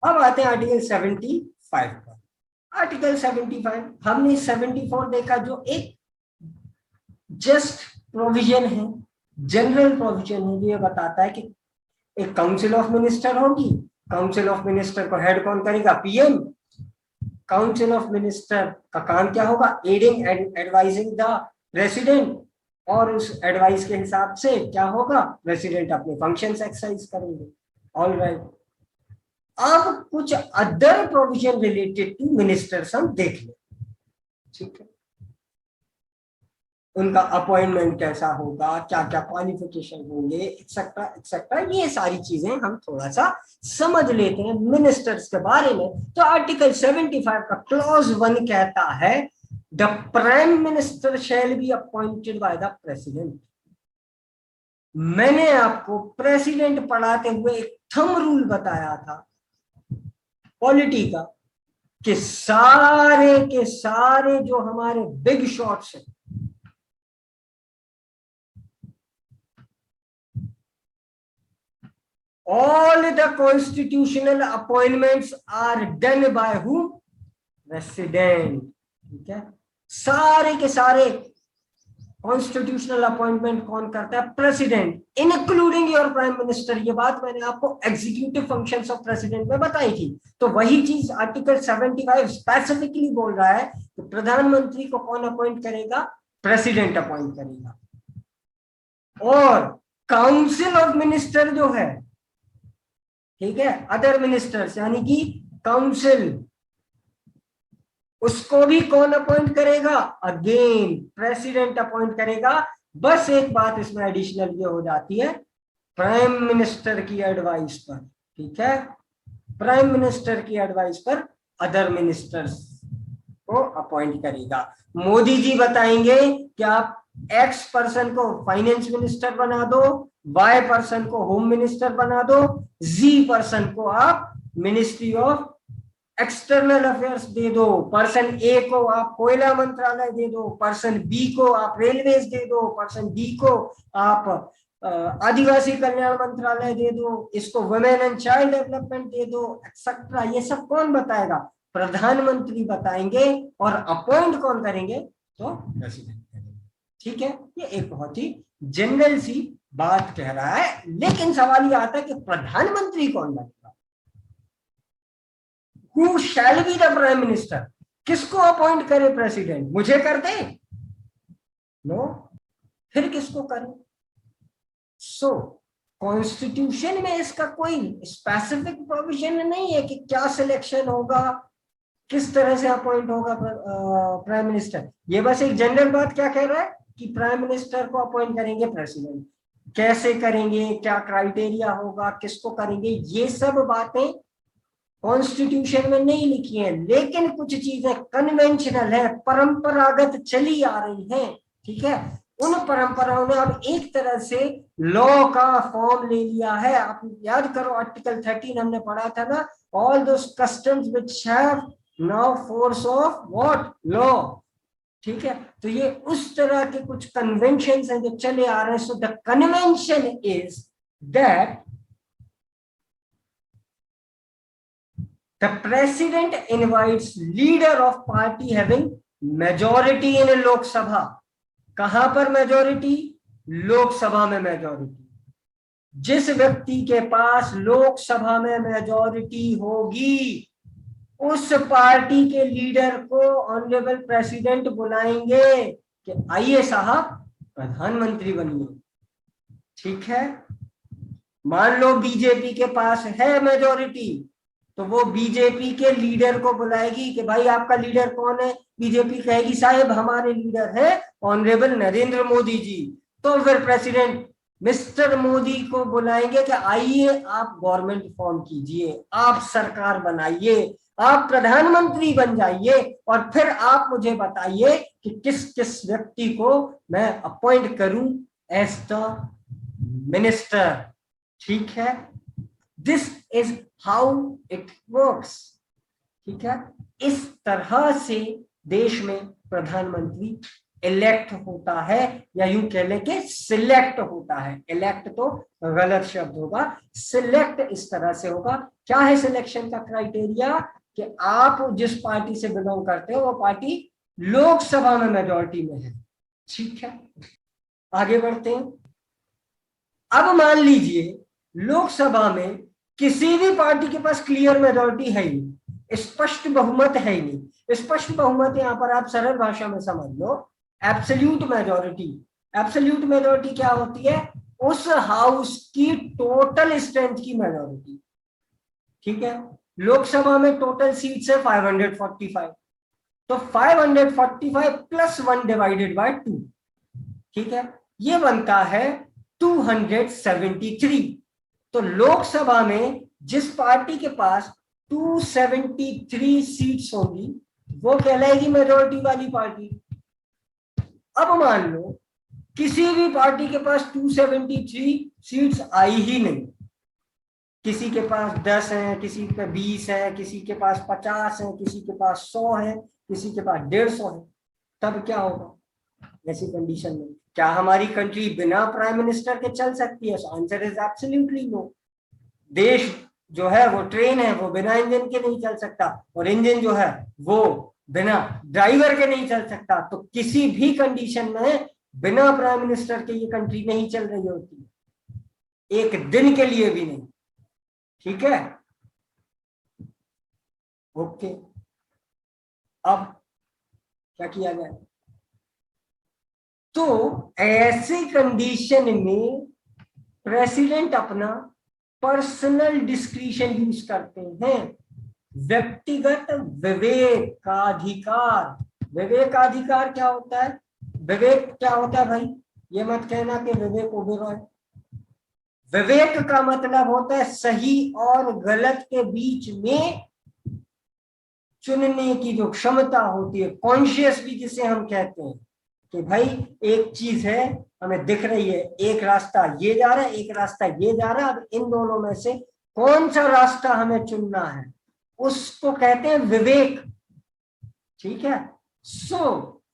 अब आते हैं आर्टिकल 75 पर। आर्टिकल 75 हमने 74 देखा, जो एक जस्ट प्रोविजन है, जनरल प्रोविजन है, जो ये बताता है कि एक काउंसिल ऑफ मिनिस्टर होगी। काउंसिल ऑफ मिनिस्टर को हेड कौन करेगा? पीएम। काउंसिल ऑफ मिनिस्टर का काम क्या होगा? Adding and advising the president, और उस एडवाइस के हिसाब से क्या होगा? प्रेसिडेंट अपने फंक्शंस एक्सरसाइज करेंगे। All right. अब कुछ other provision related to ministers हम देख लें, ठीक है। उनका अपॉइंटमेंट कैसा होगा, क्या क्या क्वालिफिकेशन होंगे, एक्सेट्रा एक्सेट्रा, ये सारी चीजें हम थोड़ा सा समझ लेते हैं मिनिस्टर्स के बारे में। तो आर्टिकल 75 का क्लॉज 1 कहता है the prime minister shall be appointed by the president. मैंने आपको प्रेसिडेंट पढ़ाते हुए एक थंब रूल बताया था पॉलिटी का, कि सारे के सारे जो हमारे बिग शॉट्स हैं, all the constitutional appointments are done by whom? President। ठीक है, सारे के सारे कॉन्स्टिट्यूशनल अपॉइंटमेंट कौन करता है? President, including your prime minister. ये बात मैंने आपको एग्जीक्यूटिव फंक्शंस ऑफ प्रेसिडेंट में बताई थी। तो वही चीज आर्टिकल 75 स्पेसिफिकली बोल रहा है कि प्रधानमंत्री को कौन अपॉइंट करेगा? प्रेसिडेंट अपॉइंट करेगा। और काउंसिल ऑफ मिनिस्टर जो है, ठीक है, अदर मिनिस्टर्स यानी कि काउंसिल, उसको भी कौन अपॉइंट करेगा? अगेन प्रेसिडेंट अपॉइंट करेगा। बस एक बात इसमें एडिशनल ये हो जाती है, प्राइम मिनिस्टर की एडवाइस पर, ठीक है, प्राइम मिनिस्टर की एडवाइस पर अदर मिनिस्टर्स को अपॉइंट करेगा। मोदी जी बताएंगे कि आप एक्स पर्सन को फाइनेंस मिनिस्टर बना दो, वाई पर्सन को होम मिनिस्टर बना दो, जी पर्सन को आप मिनिस्ट्री ऑफ एक्सटर्नल अफेयर्स दे दो, पर्सन ए को आप कोयला मंत्रालय दे दो, पर्सन बी को आप रेलवेज दे दो, पर्सन डी को आप आदिवासी कल्याण मंत्रालय दे दो, इसको वुमेन एंड चाइल्ड डेवलपमेंट दे दो, एक्सेट्रा। ये सब कौन बताएगा? प्रधानमंत्री बताएंगे। और अपॉइंट कौन करेंगे? तो प्रेसिडेंट करेंगे। ठीक है, ये एक बहुत ही जनरल सी बात कह रहा है। लेकिन सवाल ये आता है कि प्रधानमंत्री कौन बनेगा? Who shall be the prime minister? किसको अपॉइंट करे प्रेसिडेंट? मुझे कर दे? नो, फिर किसको करे? सो कॉन्स्टिट्यूशन में इसका कोई स्पेसिफिक प्रोविजन नहीं है कि क्या सिलेक्शन होगा, किस तरह से अपॉइंट होगा प्राइम मिनिस्टर। ये बस एक जनरल बात क्या कह रहा है कि प्राइम मिनिस्टर को अपॉइंट करेंगे प्रेसिडेंट। कैसे करेंगे, क्या क्राइटेरिया होगा, किसको करेंगे, ये सब बातें कॉन्स्टिट्यूशन में नहीं लिखी है। लेकिन कुछ चीजें कन्वेंशनल है, परंपरागत चली आ रही हैं, ठीक है, उन परंपराओं ने अब एक तरह से लॉ का फॉर्म ले लिया है। आप याद करो आर्टिकल 13 हमने पढ़ा था ना, all those customs which have now force of what? Law. ठीक है, तो ये उस तरह के कुछ कन्वेंशन हैं जो चले आ रहे हैं। So the convention is that the president invites leader of party having majority in Lok Sabha। कहां पर मेजोरिटी? लोकसभा में मेजोरिटी। जिस व्यक्ति के पास लोकसभा में मेजोरिटी होगी, उस पार्टी के लीडर को ऑनरेबल प्रेसिडेंट बुलाएंगे कि आइए साहब प्रधानमंत्री बनिए। ठीक है, मान लो बीजेपी के पास है मेजोरिटी, तो वो बीजेपी के लीडर को बुलाएगी कि भाई आपका लीडर कौन है? बीजेपी कहेगी साहब हमारे लीडर है ऑनरेबल नरेंद्र मोदी जी। तो फिर प्रेसिडेंट मिस्टर मोदी को बुलाएंगे कि आइए आप गवर्नमेंट फॉर्म कीजिए, आप सरकार बनाइए, आप प्रधानमंत्री बन जाइए, और फिर आप मुझे बताइए कि किस किस व्यक्ति को मैं अपॉइंट करूं एज द मिनिस्टर। ठीक है, this is how it works. ठीक है, इस तरह से देश में प्रधानमंत्री इलेक्ट होता है, या यूं कह लें कि सिलेक्ट होता है। इलेक्ट तो गलत शब्द होगा, सिलेक्ट इस तरह से होगा। क्या है सिलेक्शन का क्राइटेरिया? कि आप जिस पार्टी से बिलोंग करते हो वो पार्टी लोकसभा में मेजॉरिटी में है। ठीक है, आगे बढ़ते हैं। अब मान लीजिए लोकसभा में किसी भी पार्टी के पास क्लियर मेजॉरिटी है ही नहीं, स्पष्ट बहुमत है ही नहीं। स्पष्ट बहुमत यहां पर आप सरल भाषा में समझ लो, एब्सोल्यूट मेजॉरिटी। एब्सोल्यूट मेजॉरिटी क्या होती है? उस हाउस की टोटल स्ट्रेंथ की मेजॉरिटी। ठीक है, लोकसभा में टोटल सीट्स है 545, तो 545 प्लस 1 डिवाइडेड बाय 2, ठीक है, ये बनता है 273। तो लोकसभा में जिस पार्टी के पास 273 सीट्स होंगी वो कहलाएगी मेजॉरिटी वाली पार्टी। अब मान लो किसी भी पार्टी के पास 273 सीट्स आई ही नहीं, किसी के पास 10 है, किसी के 20 है, किसी के पास 50 है, किसी के पास 100 है, किसी के पास 150 है, तब क्या होगा? ऐसी कंडीशन में क्या हमारी कंट्री बिना प्राइम मिनिस्टर के चल सकती है? Answer is absolutely no. देश जो है वो ट्रेन है, वो बिना इंजन के नहीं चल सकता, और इंजन जो है वो बिना ड्राइवर के नहीं चल सकता। तो किसी भी कंडीशन में बिना प्राइम मिनिस्टर के ये कंट्री नहीं चल रही होती, एक दिन के लिए भी नहीं। ठीक है, ओके। अब क्या किया जाए? तो ऐसी कंडीशन में प्रेसिडेंट अपना पर्सनल डिस्क्रिशन यूज करते हैं, व्यक्तिगत विवेकाधिकार। विवेकाधिकार क्या होता है? विवेक क्या होता है भाई? ये मत कहना कि विवेक ओबेरॉय। विवेक का मतलब होता है सही और गलत के बीच में चुनने की जो क्षमता होती है, कॉन्शियस भी जिसे हम कहते हैं, कि भाई एक चीज है हमें दिख रही है, एक रास्ता ये जा रहा है, एक रास्ता ये जा रहा है, अब इन दोनों में से कौन सा रास्ता हमें चुनना है, उसको कहते हैं विवेक। ठीक है,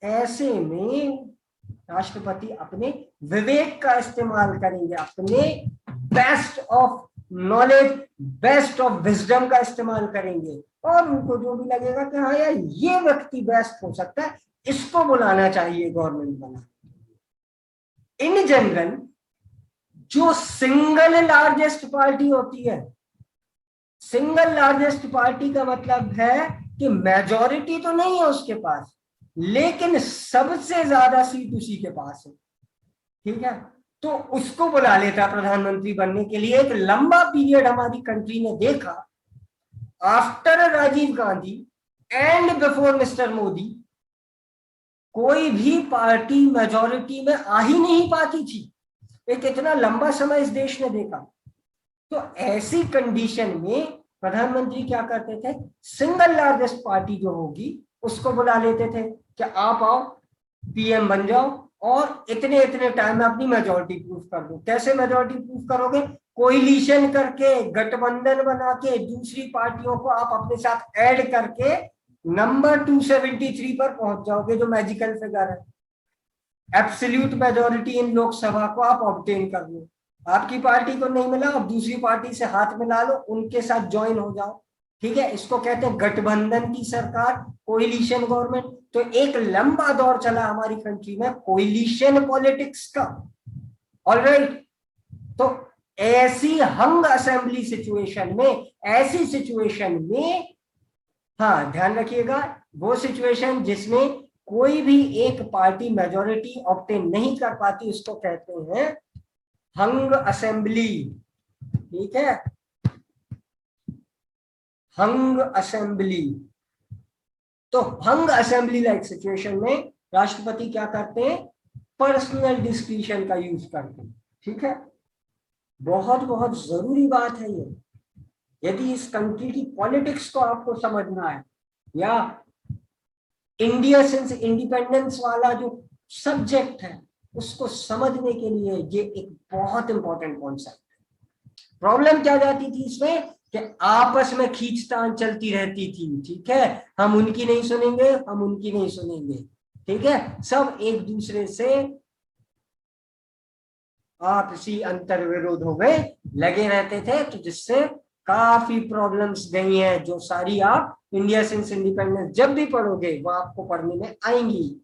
ऐसे में राष्ट्रपति अपने विवेक का इस्तेमाल करेंगे, अपने best of knowledge, best of wisdom का इस्तेमाल करेंगे, और उनको जो भी लगेगा कि हाँ यार ये व्यक्ति बेस्ट हो सकता है, इसको बुलाना चाहिए गवर्नमेंट बना। इन जनरल जो सिंगल लार्जेस्ट पार्टी होती है, सिंगल लार्जेस्ट पार्टी का मतलब है कि मेजॉरिटी तो नहीं है उसके पास, लेकिन सबसे ज्यादा सीट उसी के पास है। ठीक है, तो उसको बुला लेता प्रधानमंत्री बनने के लिए। एक लंबा पीरियड हमारी कंट्री ने देखा, after Rajiv Gandhi and before mister Modi, कोई भी पार्टी मेजॉरिटी में आ ही नहीं पाती थी। एक इतना लंबा समय इस देश ने देखा। तो ऐसी कंडीशन में प्रधानमंत्री क्या करते थे? सिंगल लार्जेस्ट पार्टी जो होगी उसको बुला लेते थे कि आप आओ, पीएम बन जाओ, और इतने इतने टाइम में अपनी मेजॉरिटी प्रूफ कर दो। कैसे मेजॉरिटी प्रूफ करोगे? कोलिशन करके, गठबंधन बना के, दूसरी पार्टियों को आप अपने साथ ऐड करके नंबर 273 पर पहुंच जाओगे, जो मैजिकल फिगर है। एब्सोल्यूट मेजॉरिटी इन लोकसभा को आप ऑब्टेन कर लो। आपकी पार्टी को नहीं मिला, आप दूसरी पार्टी से हाथ मिला लो, उनके साथ ज्वाइन हो जाओ। ठीक है, इसको कहते हैं गठबंधन की सरकार, कोलिशन गवर्नमेंट। तो एक लंबा दौर चला हमारी कंट्री में कोलिशन पॉलिटिक्स का। ऑलराइट, तो ऐसी हंग असेंबली सिचुएशन में, ऐसी सिचुएशन में, हाँ ध्यान रखिएगा, वो सिचुएशन जिसमें कोई भी एक पार्टी मेजॉरिटी ऑब्टेन नहीं कर पाती, उसको कहते हैं हंग असेंबली। ठीक है, हंग असेंबली। तो हंग असेंबली लाइक सिचुएशन में राष्ट्रपति क्या करते हैं? पर्सनल डिस्क्रिशन का यूज करते हैं। ठीक है, बहुत बहुत जरूरी बात है ये। यदि इस कंट्री की पॉलिटिक्स को आपको समझना है, या इंडिया सिंस इंडिपेंडेंस वाला जो सब्जेक्ट है उसको समझने के लिए, ये एक बहुत इंपॉर्टेंट कॉन्सेप्ट है। प्रॉब्लम क्या जाती थी इसमें कि आपस में खींचतान चलती रहती थी। ठीक है, हम उनकी नहीं सुनेंगे, हम उनकी नहीं सुनेंगे। ठीक है, सब एक दूसरे से आपसी अंतर विरोधों में लगे रहते थे, तो जिससे काफी प्रॉब्लम्स गई हैं, जो सारी आप इंडिया सिंस इंडिपेंडेंस जब भी पढ़ोगे वो आपको पढ़ने में आएंगी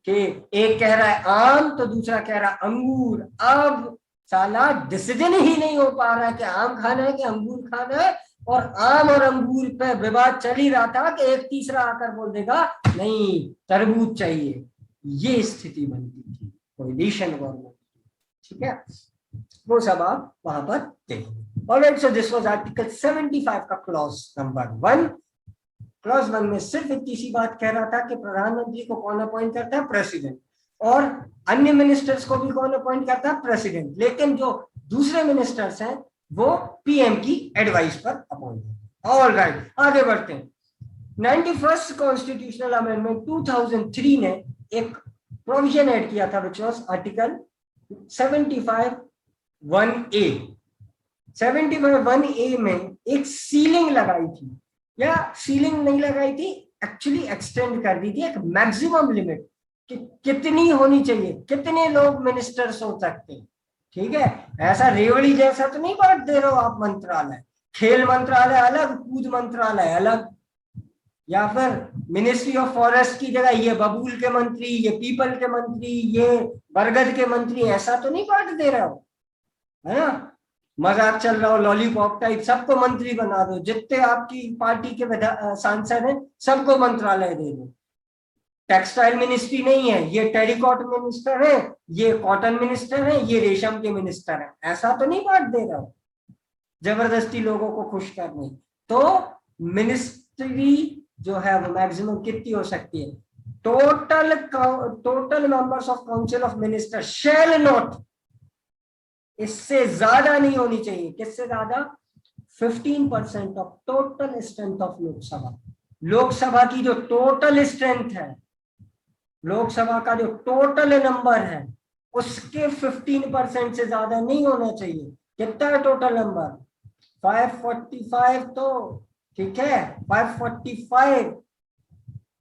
कि एक कह रहा है आम तो दूसरा कह रहा है अंगूर। अब साला डिसीजन ही नहीं हो पा रहा है कि आम खाना है कि अंगूर खाना है, और आम और अंगूर पे विवाद चल ही रहा था कि एक तीसरा आकर बोल देगा नहीं तरबूज चाहिए। ये स्थिति बनती थी कोलिशन गवर्नमेंट, ठीक है, वो सब आप वहां पर देखेंगे। Alright, so this was article 75 का क्लॉज नंबर 1। क्लॉज 1 में सिर्फ इतनी सी बात कह रहा था कि प्रधानमंत्री को कौन अपॉइंट करता है, प्रेसिडेंट, और अन्य मिनिस्टर्स को भी कौन अपॉइंट करता है, प्रेसिडेंट। लेकिन जो दूसरे मिनिस्टर्स हैं वो पीएम की एडवाइस पर अपॉइंट है। ऑल राइट, आगे बढ़ते हैं। 91st कॉन्स्टिट्यूशनल अमेंडमेंट 2003 ने एक प्रोविजन ऐड किया था which was article 75(1)(a). 75(1)(a) में एक सीलिंग लगाई थी, या सीलिंग नहीं लगाई थी, एक्चुअली एक्सटेंड कर दी थी एक मैक्सिमम लिमिट कि कितनी होनी चाहिए, कितने लोग मिनिस्टर्स हो सकते हैं। ठीक है, ऐसा रेवड़ी जैसा तो नहीं बांट दे रहे हो आप मंत्रालय, खेल मंत्रालय अलग, कूद मंत्रालय अलग, या फिर मिनिस्ट्री ऑफ फॉरेस्ट की जगह ये बबूल के मंत्री, ये पीपल के मंत्री, ये बरगद के मंत्री, ऐसा तो नहीं बांट दे रहे हो, है ना। मजाक चल रहा हो लॉलीपॉप टाइप, सबको मंत्री बना दो, जितने आपकी पार्टी के सांसद हैं सबको मंत्रालय दे दो। टेक्सटाइल मिनिस्ट्री नहीं है, ये टेरिकॉट मिनिस्टर है, ये कॉटन मिनिस्टर है, ये रेशम के मिनिस्टर है, ऐसा तो नहीं बांट दे रहा हो जबरदस्ती लोगों को खुश करने। तो मिनिस्ट्री जो है वो मैक्सिमम कितनी हो सकती है, total members of council of minister shall not, इससे ज्यादा नहीं होनी चाहिए, किससे ज्यादा, 15% of total strength of Lok Sabha. Lok Sabha की जो टोटल स्ट्रेंथ है, लोकसभा का जो टोटल नंबर है उसके 15% से ज्यादा नहीं होना चाहिए। कितना है टोटल नंबर, 545, तो ठीक है 545,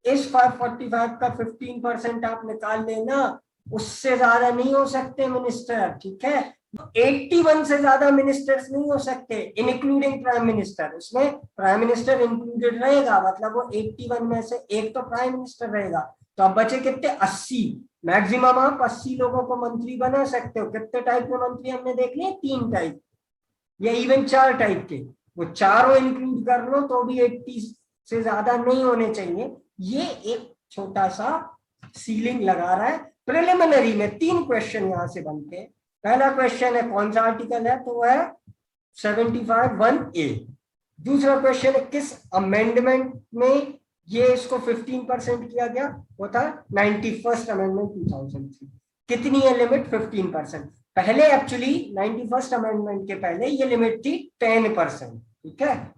इस 545 का 15% आप निकाल लेना, उससे ज्यादा नहीं हो सकते मिनिस्टर, ठीक है। 81 से ज्यादा मिनिस्टर्स नहीं हो सकते इंक्लूडिंग प्राइम मिनिस्टर, उसमें प्राइम मिनिस्टर इंक्लूडेड रहेगा, मतलब वो 81 में से एक तो प्राइम मिनिस्टर रहेगा, तो अब बचे कितने, 80। मैक्सिमम आप 80 लोगों को मंत्री बना सकते हो। कितने टाइप के मंत्री हमने देख लिए, 3 टाइप, या इवन 4 टाइप के, वो चारों इंक्लूड कर लो तो भी 80 से ज्यादा नहीं होने चाहिए। ये एक छोटा सा सीलिंग लगा रहा है। प्रिलिमिनरी में 3 क्वेश्चन यहां से बनते हैं। पहला क्वेश्चन है कौन सा आर्टिकल है, तो वो है 75(1)(a). दूसरा क्वेश्चन है किस अमेंडमेंट में ये इसको 15% किया गया, वो था 91st अमेंडमेंट 2003। कितनी है लिमिट, 15%। पहले एक्चुअली 91st अमेंडमेंट के पहले ये लिमिट थी 10%, ठीक है,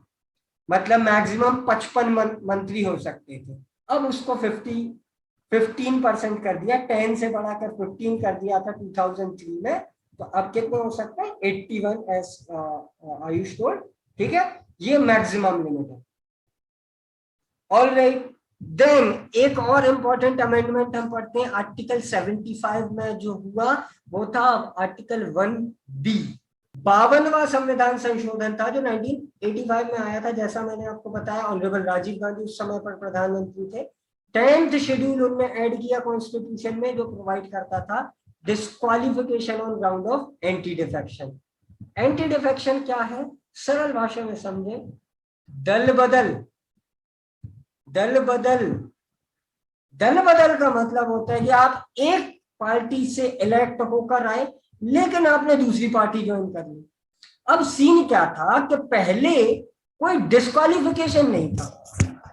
मतलब मैक्सिमम 55 मंत्री हो सकते थे। अब उसको 15% कर दिया, 10 से बढ़ाकर 15 कर दिया था 2003 में, तो अब कितने हो सकते हैं, 81 एज आयुष टोल्ड, ठीक है, ये मैक्सिमम लिमिट है। ऑल राइट, देन एक और इंपॉर्टेंट अमेंडमेंट हम पढ़ते हैं आर्टिकल 75 में जो हुआ वो था आर्टिकल 1B। 52वां संविधान संशोधन था जो 1985 में आया था, जैसा मैंने आपको बताया ऑनरेबल राजीव गांधी उस समय पर प्रधानमंत्री थे। 10th शेड्यूल उनने ऐड किया कॉन्स्टिट्यूशन में, जो प्रोवाइड करता था disqualification on ground of anti defection. Anti defection क्या है, सरल भाषा में समझे, दल बदल। दल बदल, दल बदल का मतलब होता है कि आप एक पार्टी से इलेक्ट होकर आए लेकिन आपने दूसरी पार्टी ज्वाइन कर ली। अब सीन क्या था कि पहले कोई डिस्क्वालिफिकेशन नहीं था,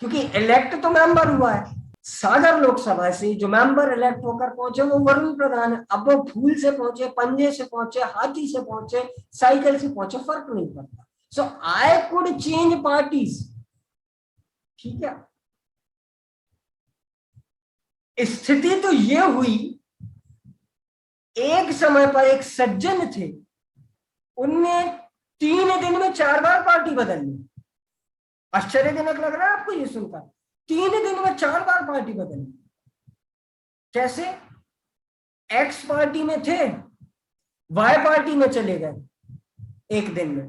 क्योंकि इलेक्ट तो मेंबर हुआ है। सागर लोकसभा से जो मेंबर इलेक्ट होकर पहुंचे वो वरुण प्रधान है। अब वो फूल से पहुंचे, पंजे से पहुंचे, हाथी से पहुंचे, साइकिल से पहुंचे, फर्क नहीं पड़ता। सो आई कुड चेंज पार्टीज, ठीक है। स्थिति तो ये हुई, एक समय पर एक सज्जन थे, उनने 3 दिन में 4 बार पार्टी बदल ली। आश्चर्यजनक लग रहा है आपको ये सुनकर, 3 दिन में 4 बार पार्टी बदली। कैसे? एक्स पार्टी में थे, वाई पार्टी में चले गए एक दिन में,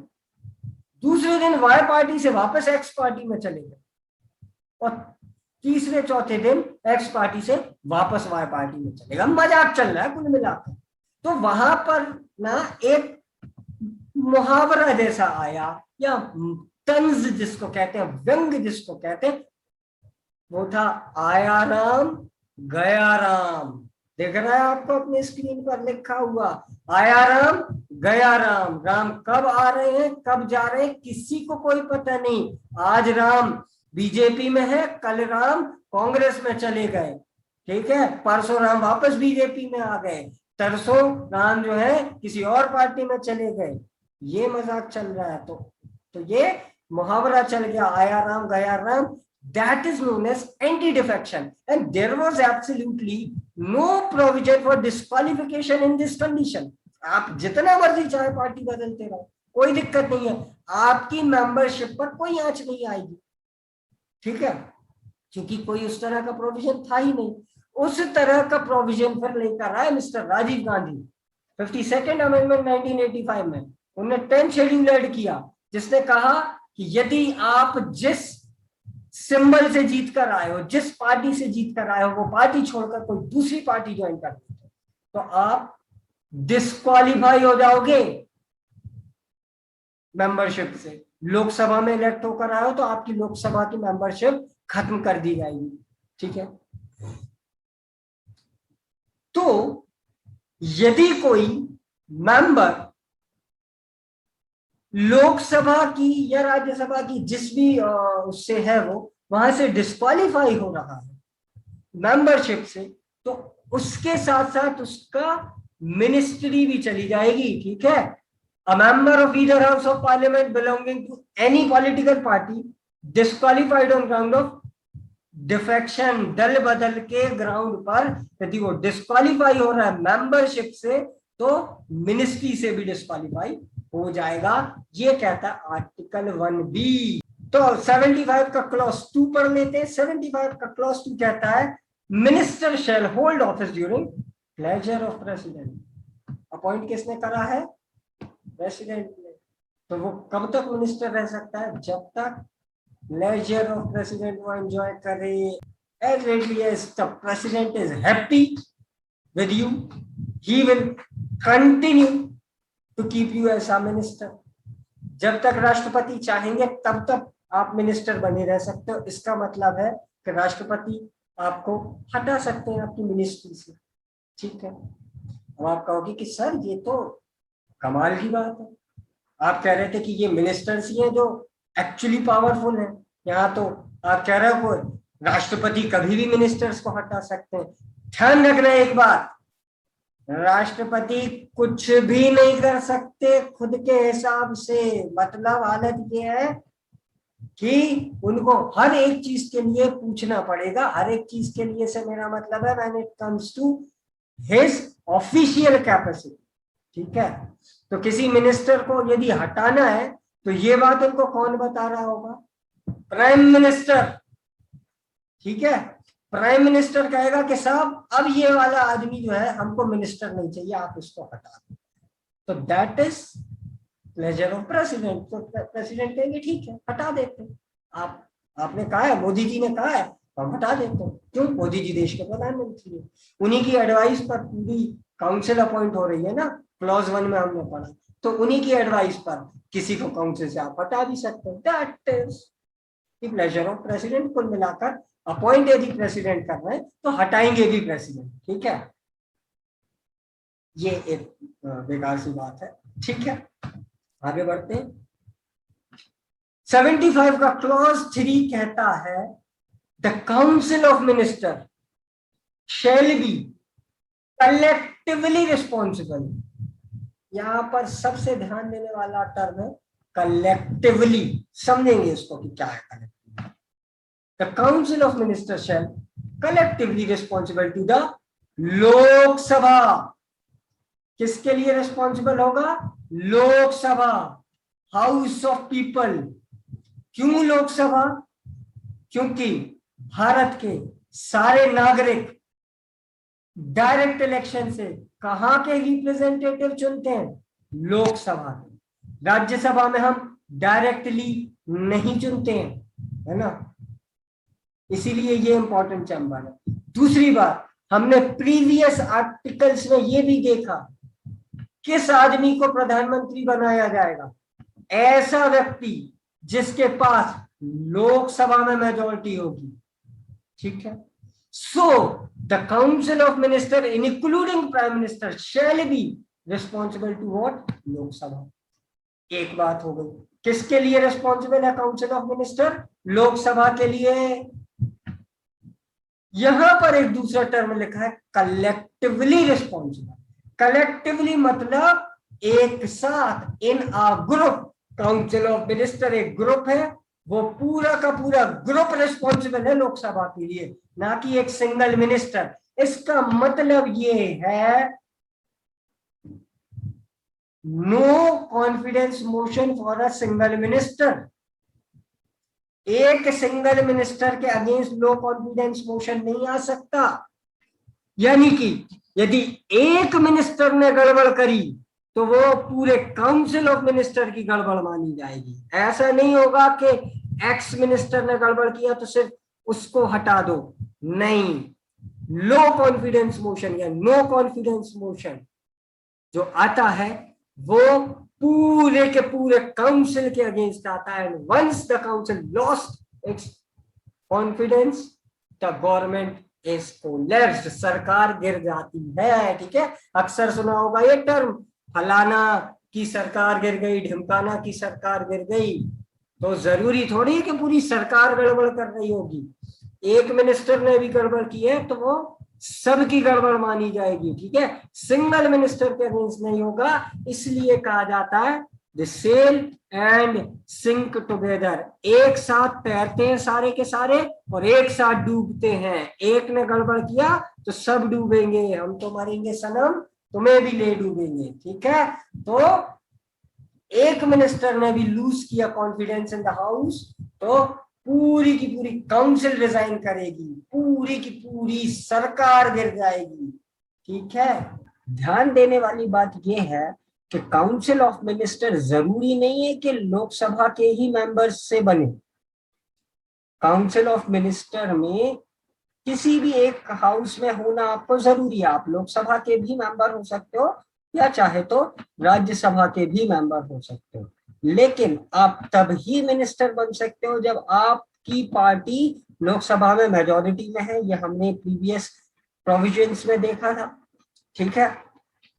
दूसरे दिन वाई पार्टी से वापस एक्स पार्टी में चले गए, और तीसरे चौथे दिन एक्स पार्टी से वापस वाई पार्टी में चलेगा। मजाक चल रहा है कुल मिलाकर। तो वहां पर ना एक मुहावरा जैसा आया, या तंज जिसको कहते हैं, व्यंग जिसको कहते हैं, वो था आया राम गया राम। देख रहा है आपको अपने स्क्रीन पर लिखा हुआ, आया राम गया राम। राम कब आ रहे हैं कब जा रहे हैं किसी को कोई पता नहीं। आज राम बीजेपी में है, कल राम कांग्रेस में चले गए, ठीक है, परसों राम वापस बीजेपी में आ गए, तरसों राम जो है किसी और पार्टी में चले गए। ये मजाक चल रहा है। तो ये मुहावरा चल गया, आया राम गया Ram. That is known as anti-defection, and there was absolutely no provision for disqualification in this condition. आप जितना मर्जी चाहे पार्टी बदलते रहो, कोई दिक्कत नहीं है, आपकी मेंबरशिप पर कोई आंच नहीं आएगी, ठीक है, क्योंकि कोई उस तरह का प्रोविजन था ही नहीं। उस तरह का प्रोविजन फिर लेकर आए mister Rajiv Gandhi 52nd amendment 1985 में। उन्होंने 10th शेड्यूल ऐड किया, जिसने कहा कि यदि आप जिस सिंबल से जीत कर आए हो, जिस पार्टी से जीत कर आए हो, वो पार्टी छोड़कर कोई दूसरी पार्टी ज्वाइन कर देते हो, तो आप डिस्क्वालीफाई हो जाओगे मेंबरशिप से। लोकसभा में इलेक्ट होकर आए हो तो आपकी लोकसभा की मेंबरशिप खत्म कर दी जाएगी, ठीक है। तो यदि कोई मेंबर लोकसभा की या राज्यसभा की जिस भी उससे है, वो वहां से डिस्क्वालीफाई हो रहा है मेंबरशिप से, तो उसके साथ साथ उसका मिनिस्ट्री भी चली जाएगी, ठीक है। A member of either house of parliament belonging to any political party disqualified on ground of defection, दल बदल के ग्राउंड पर यदि वो डिस्क्वालीफाई हो रहा है मेंबरशिप से, तो मिनिस्ट्री से भी डिस्क्वालीफाई हो जाएगा। ये कहता है आर्टिकल 1B। तो 75 का क्लॉज 2 पढ़ लेते हैं। 75 का क्लॉज 2 कहता है minister shall hold office during pleasure of president. Appoint किसने करा है? प्रेसिडेंट ने। तो वो कब तक मिनिस्टर रह सकता है? जब तक प्लेजर ऑफ प्रेसिडेंट वो एंजॉय करे। As readily as the president is happy with you, he will continue to keep you as a minister. जब तक राष्ट्रपति चाहेंगे तब तक आप मिनिस्टर बने रह सकते हो। इसका मतलब है कि राष्ट्रपति आपको हटा सकते हैं आपकी मिनिस्ट्री से, ठीक है। अब आप कहोगे कि सर ये तो कमाल की बात है, आप कह रहे थे कि ये मिनिस्टर्स ही हैं जो एक्चुअली पावरफुल है, यहाँ तो आप कह रहे हो राष्ट्रपति कभी भी मिनिस्टर्स को हटा सकते हैं। ध्यान रखना एक बात, राष्ट्रपति कुछ भी नहीं कर सकते खुद के हिसाब से। मतलब हालत ये है कि उनको हर एक चीज के लिए पूछना पड़ेगा। हर एक चीज के लिए से मेरा मतलब है when it comes to his official capacity, ठीक है। तो किसी मिनिस्टर को यदि हटाना है तो ये बात उनको कौन बता रहा होगा? प्राइम मिनिस्टर, ठीक है। प्राइम मिनिस्टर कहेगा कि साहब अब ये वाला आदमी जो है हमको मिनिस्टर नहीं चाहिए, आप इसको हटा दो। तो that is pleasure of president. तो प्रेसिडेंट कहेंगे ठीक है हटा देते हैं। आपने कहा है, मोदी जी ने कहा है, हम हटा देते हैं। क्यों? मोदी जी देश के प्रधानमंत्री है, उन्हीं की एडवाइस पर पूरी काउंसिल अपॉइंट हो रही है ना, क्लॉज 1 में हमने पढ़ा। तो उन्हीं की एडवाइस पर किसी को काउंसिल से आप हटा भी सकते हैं। That is pleasure of president. कुल मिलाकर अपॉइंट यदि प्रेसिडेंट कर रहे हैं तो हटाएंगे भी प्रेसिडेंट, ठीक है। ये एक बेकार सी बात है, ठीक है। आगे बढ़ते हैं। 75 का क्लॉज 3 कहता है the council of minister shall be collectively responsible. यहां पर सबसे ध्यान देने वाला टर्म है कलेक्टिवली। समझेंगे इसको कि क्या है collectively. The Council of Ministers shall collectively responsible to the Lok Sabha. किसके लिए रिस्पॉन्सिबल होगा? Lok Sabha, house of people. क्यों लोकसभा? क्योंकि भारत के सारे नागरिक डायरेक्ट इलेक्शन से कहाँ के रिप्रेजेंटेटिव चुनते हैं? लोकसभा के। राज्यसभा में हम डायरेक्टली नहीं चुनते हैं, है ना, इसीलिए ये इंपॉर्टेंट चैम्बर है। दूसरी बात, हमने प्रीवियस आर्टिकल्स में ये भी देखा, किस आदमी को प्रधानमंत्री बनाया जाएगा? ऐसा व्यक्ति जिसके पास लोकसभा में मेजॉरिटी होगी, ठीक है। So the council of minister including prime minister shall be responsible to what? Lok Sabha. एक बात हो गई। किसके लिए रिस्पॉन्सिबल है काउंसिल ऑफ मिनिस्टर? लोकसभा के लिए। यहां पर एक दूसरा टर्म लिखा है कलेक्टिवली रिस्पॉन्सिबल। कलेक्टिवली मतलब एक साथ, in a group. Council of minister एक ग्रुप है, वो पूरा का पूरा ग्रुप रिस्पॉन्सिबल है लोकसभा के लिए, ना कि एक सिंगल मिनिस्टर। इसका मतलब ये है no confidence motion for a single minister. एक सिंगल मिनिस्टर के अगेंस्ट लो कॉन्फिडेंस मोशन नहीं आ सकता। यानी कि यदि एक मिनिस्टर ने गड़बड़ करी तो वो पूरे काउंसिल ऑफ मिनिस्टर की गड़बड़ मानी जाएगी। ऐसा नहीं होगा कि एक्स मिनिस्टर ने गड़बड़ किया तो सिर्फ उसको हटा दो, नहीं। लो कॉन्फिडेंस मोशन या नो कॉन्फिडेंस मोशन जो आता है वो पूरे के पूरे काउंसिल के अगेंस्ट आता है। Once the council lost its confidence the government is collapsed, सरकार गिर जाती है। ठीक है, अक्सर सुना होगा ये टर्म, फलाना की सरकार गिर गई, ढिमकाना की सरकार गिर गई। तो जरूरी थोड़ी है कि पूरी सरकार गड़बड़ कर रही होगी। एक मिनिस्टर ने भी गड़बड़ की है तो वो सबकी गड़बड़ मानी जाएगी। ठीक है, सिंगल मिनिस्टर के अगेंस्ट नहीं होगा। इसलिए कहा जाता है they sail and sink together, एक साथ तैरते हैं सारे के सारे और एक साथ डूबते हैं। एक ने गड़बड़ किया तो सब डूबेंगे, हम तो मरेंगे सनम, तुम्हें भी ले डूबेंगे। ठीक है, तो एक मिनिस्टर ने भी लूज किया कॉन्फिडेंस इन द हाउस तो पूरी की पूरी काउंसिल रिजाइन करेगी, पूरी की पूरी सरकार गिर जाएगी। ठीक है, ध्यान देने वाली बात यह है कि काउंसिल ऑफ मिनिस्टर जरूरी नहीं है कि लोकसभा के ही मेंबर्स से बने। काउंसिल ऑफ मिनिस्टर में किसी भी एक हाउस में होना आपको जरूरी है। आप लोकसभा के भी मेंबर हो सकते हो या चाहे तो राज्यसभा के भी मेंबर हो सकते हो, लेकिन आप तब ही मिनिस्टर बन सकते हो जब आपकी पार्टी लोकसभा में मेजॉरिटी में है। यह हमने प्रीवियस प्रोविजंस में देखा था। ठीक है,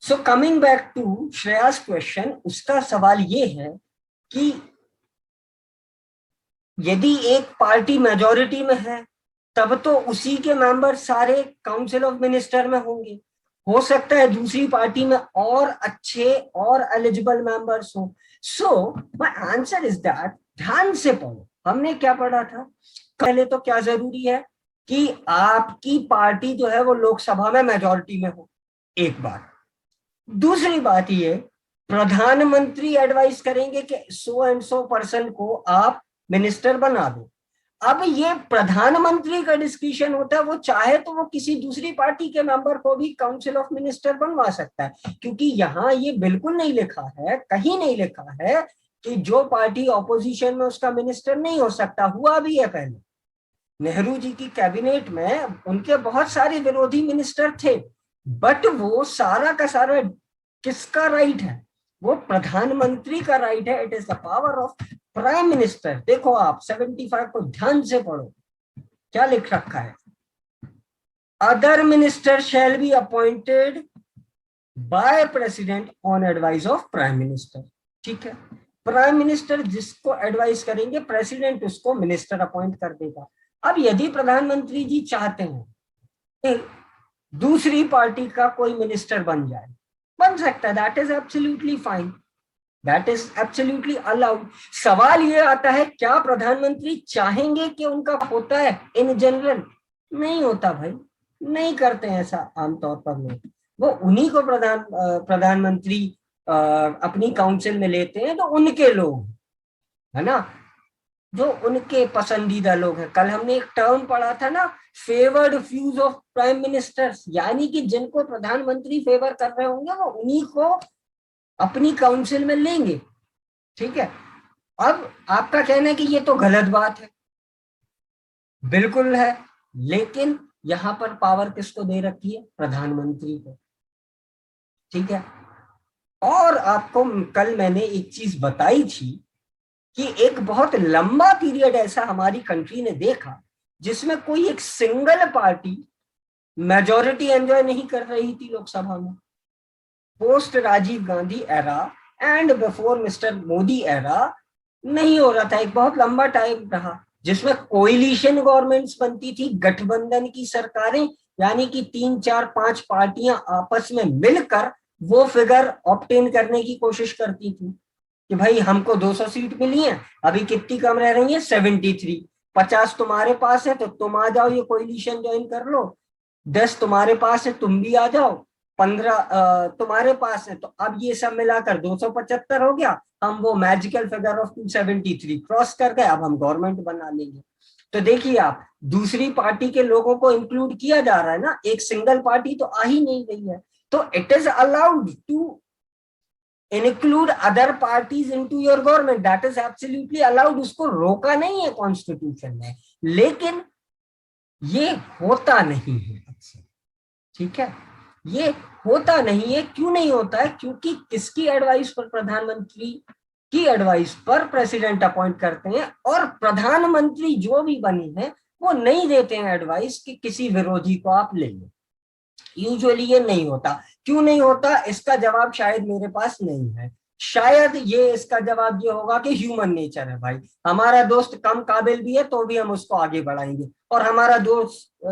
so coming back to Shreyas question, उसका सवाल ये है कि यदि एक पार्टी मेजॉरिटी में है तब तो उसी के मेंबर सारे काउंसिल ऑफ मिनिस्टर में होंगे। हो सकता है दूसरी पार्टी में और अच्छे और एलिजिबल मेंबर्स हो। So my answer is that, ध्यान से पढ़ो, हमने क्या पढ़ा था पहले। तो क्या जरूरी है कि आपकी पार्टी जो है वो लोकसभा में मेजॉरिटी में हो, एक बात। दूसरी बात ये, प्रधानमंत्री एडवाइस करेंगे कि सो एंड सो पर्सन को आप मिनिस्टर बना दो। अब ये प्रधानमंत्री का डिस्क्रिप्शन होता है, वो चाहे तो वो किसी दूसरी पार्टी के मेंबर को भी काउंसिल ऑफ मिनिस्टर बनवा सकता है, क्योंकि यहाँ ये बिल्कुल नहीं लिखा है, कहीं नहीं लिखा है कि जो पार्टी ऑपोजिशन में उसका मिनिस्टर नहीं हो सकता। हुआ भी है पहले, नेहरू जी की कैबिनेट में उनके बहुत सारे विरोधी मिनिस्टर थे, बट वो सारा का सारा किसका राइट है? वो प्रधानमंत्री का राइट है। It is the power of prime minister. देखो आप 75 को ध्यान से पढ़ो, क्या लिख रखा है? Other minister shall be appointed by president on advice of prime minister. ठीक है, प्राइम मिनिस्टर जिसको एडवाइस करेंगे प्रेसिडेंट उसको मिनिस्टर अपॉइंट कर देगा। अब यदि प्रधानमंत्री जी चाहते हैं दूसरी पार्टी का कोई मिनिस्टर बन जाए, बन सकता है, that is absolutely fine, that is absolutely allowed. सवाल ये आता है क्या प्रधानमंत्री चाहेंगे कि उनका होता है? इन जनरल नहीं होता भाई, नहीं करते हैं ऐसा आमतौर पर लोग। वो उन्हीं को प्रधानमंत्री अपनी काउंसिल में लेते हैं तो उनके लोग, है ना। जो उनके पसंदीदा लोग हैं। कल हमने एक टर्म पढ़ा था ना, favoured fuse of prime ministers, यानी कि जिनको प्रधानमंत्री फेवर कर रहे होंगे वो उन्हीं को अपनी काउंसिल में लेंगे। ठीक है, अब आपका कहना है कि ये तो गलत बात है। बिल्कुल है, लेकिन यहां पर पावर किसको दे रखी है? प्रधानमंत्री को। ठीक है, और आपको कल मैंने एक चीज बताई थी कि एक बहुत लंबा पीरियड ऐसा हमारी कंट्री ने देखा जिसमें कोई एक सिंगल पार्टी मेजोरिटी एंजॉय नहीं कर रही थी लोकसभा में। Post Rajiv Gandhi era and before mister Modi era नहीं हो रहा था। एक बहुत लंबा टाइम रहा जिसमें कोएलिशन गवर्नमेंट्स बनती थी, गठबंधन की सरकारें, यानी कि 3 4 5 पार्टियां आपस में मिलकर वो फिगर ऑब्टेन करने की कोशिश करती थी कि भाई हमको 200 सीट मिली है, अभी कितनी कम रह रही है? 73। 50 तुम्हारे पास है तो तुम आ जाओ, ये कोएलिशन ज्वाइन कर लो। 10 तुम्हारे पास है, तुम भी आ जाओ। 15 तुम्हारे पास है, तो अब ये सब मिलाकर 275 हो गया। हम वो मैजिकल फिगर ऑफ 273 क्रॉस कर गए, अब हम गवर्नमेंट बना लेंगे। तो देखिए आप, दूसरी पार्टी के लोगों को इंक्लूड किया जा रहा है ना, एक सिंगल पार्टी तो आ ही नहीं रही है। तो it is allowed to include other parties into your government, that is absolutely allowed, उसको रोका नहीं है कॉन्स्टिट्यूशन ने, लेकिन ये होता नहीं है अक्सर। ठीक है, ये होता नहीं है। क्यों नहीं होता है? क्योंकि किसकी एडवाइस पर? प्रधानमंत्री की एडवाइस पर प्रेसिडेंट अपॉइंट करते हैं, और प्रधानमंत्री जो भी बने हैं वो नहीं देते हैं एडवाइस कि किसी विरोधी को आप ले लो। यूजुअली ये नहीं होता। क्यों नहीं होता? इसका जवाब शायद मेरे पास नहीं है। शायद ये इसका जवाब ये होगा कि ह्यूमन नेचर है भाई, हमारा दोस्त कम काबिल भी है तो भी हम उसको आगे बढ़ाएंगे, और हमारा दोस्त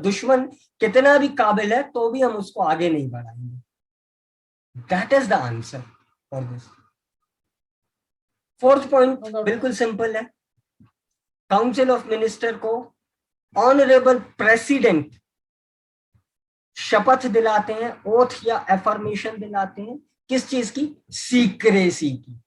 दुश्मन कितना भी काबिल है तो भी हम उसको आगे नहीं बढ़ाएंगे। That is the answer for this. Fourth point बिल्कुल सिंपल है। काउंसिल ऑफ मिनिस्टर को ऑनरेबल प्रेसिडेंट शपथ दिलाते हैं, ओथ या एफर्मेशन दिलाते हैं। किस चीज की? सीक्रेसी की।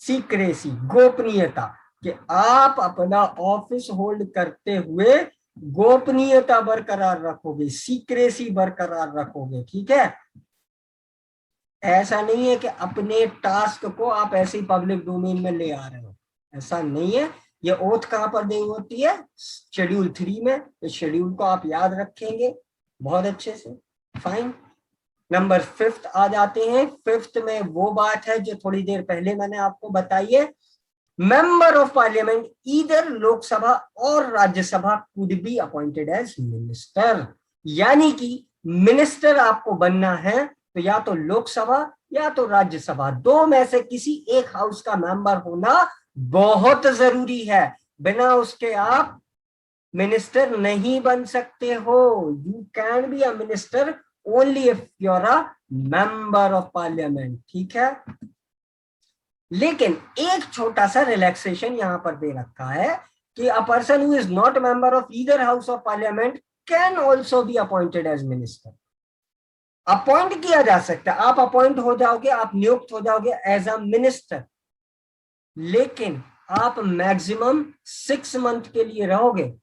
सीक्रेसी, गोपनीयता, कि आप अपना ऑफिस होल्ड करते हुए गोपनीयता बरकरार रखोगे, सीक्रेसी बरकरार रखोगे। ठीक है, ऐसा नहीं है कि अपने टास्क को आप ऐसे ही पब्लिक डोमेन में ले आ रहे हो, ऐसा नहीं है। ये ओथ कहां पर दी होती है? शेड्यूल 3 में। इस शेड्यूल को आप याद रखेंगे बहुत अच्छे से। फाइन, नंबर 5 आ जाते हैं। 5 में वो बात है जो थोड़ी देर पहले मैंने आपको बताई है। Member of parliament either Lok Sabha और Rajya Sabha could be appointed as minister, यानी कि मिनिस्टर आपको बनना है तो या तो लोकसभा या तो राज्यसभा, दो में से किसी एक हाउस का मेंबर होना बहुत जरूरी है। बिना उसके आप मिनिस्टर नहीं बन सकते हो। You can be a minister only if you are a member of parliament. ठीक है, लेकिन एक छोटा सा रिलैक्सेशन यहां पर दे रखा है कि a person who is not member of either house of parliament can also be appointed as minister. Appoint किया जा सकता है, आप अपॉइंट हो जाओगे, आप नियुक्त हो जाओगे एज अ मिनिस्टर, लेकिन आप मैक्सिमम 6 मंथ के लिए रहोगे।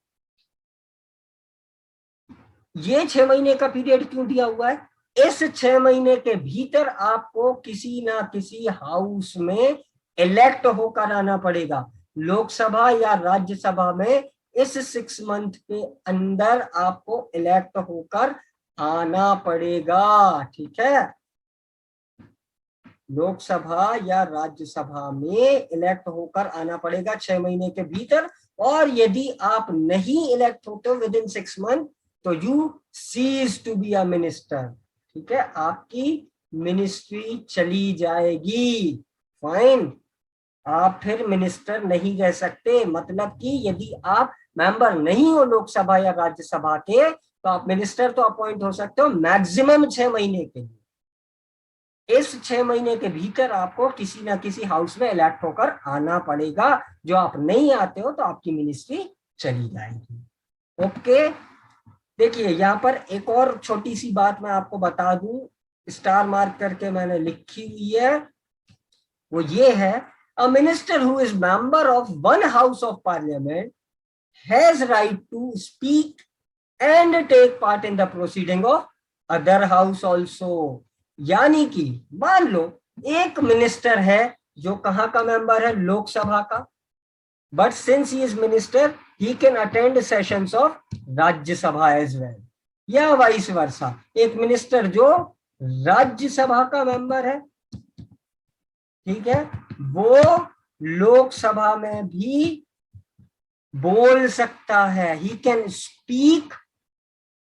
ये 6 महीने का पीरियड क्यों दिया हुआ है? इस 6 महीने के भीतर आपको किसी ना किसी हाउस में इलेक्ट होकर आना पड़ेगा, लोकसभा या राज्यसभा में। इस 6 मंथ के अंदर आपको इलेक्ट होकर आना पड़ेगा। ठीक है, लोकसभा या राज्यसभा में इलेक्ट होकर आना पड़ेगा 6 महीने के भीतर। और यदि आप नहीं इलेक्ट होते विद इन 6 मंथ तो you cease to be a minister. ठीक है, आपकी मिनिस्ट्री चली जाएगी। फाइन, आप फिर मिनिस्टर नहीं रह सकते। मतलब कि यदि आप मेंबर नहीं हो लोकसभा या राज्यसभा के तो आप मिनिस्टर तो अपॉइंट हो सकते हो मैक्सिमम 6 महीने के लिए। इस 6 महीने के भीतर आपको किसी ना किसी हाउस में इलेक्ट होकर आना पड़ेगा। जो आप नहीं आते हो तो आपकी मिनिस्ट्री चली जाएगी। ओके, देखिए यहां पर एक और छोटी सी बात मैं आपको बता दूं, स्टार मार्क करके मैंने लिखी हुई है, वो ये है A minister who is member of one house of parliament has right to speak and take part in the proceeding of other house also. यानी कि मान लो एक मिनिस्टर है जो कहाँ का मेंबर है, लोकसभा का, but since he is minister he can attend sessions of Rajya Sabha as well, या वाइस वर्सा, एक मिनिस्टर जो राज्यसभा का मेंबर है, ठीक है, वो लोकसभा में भी बोल सकता है, he can speak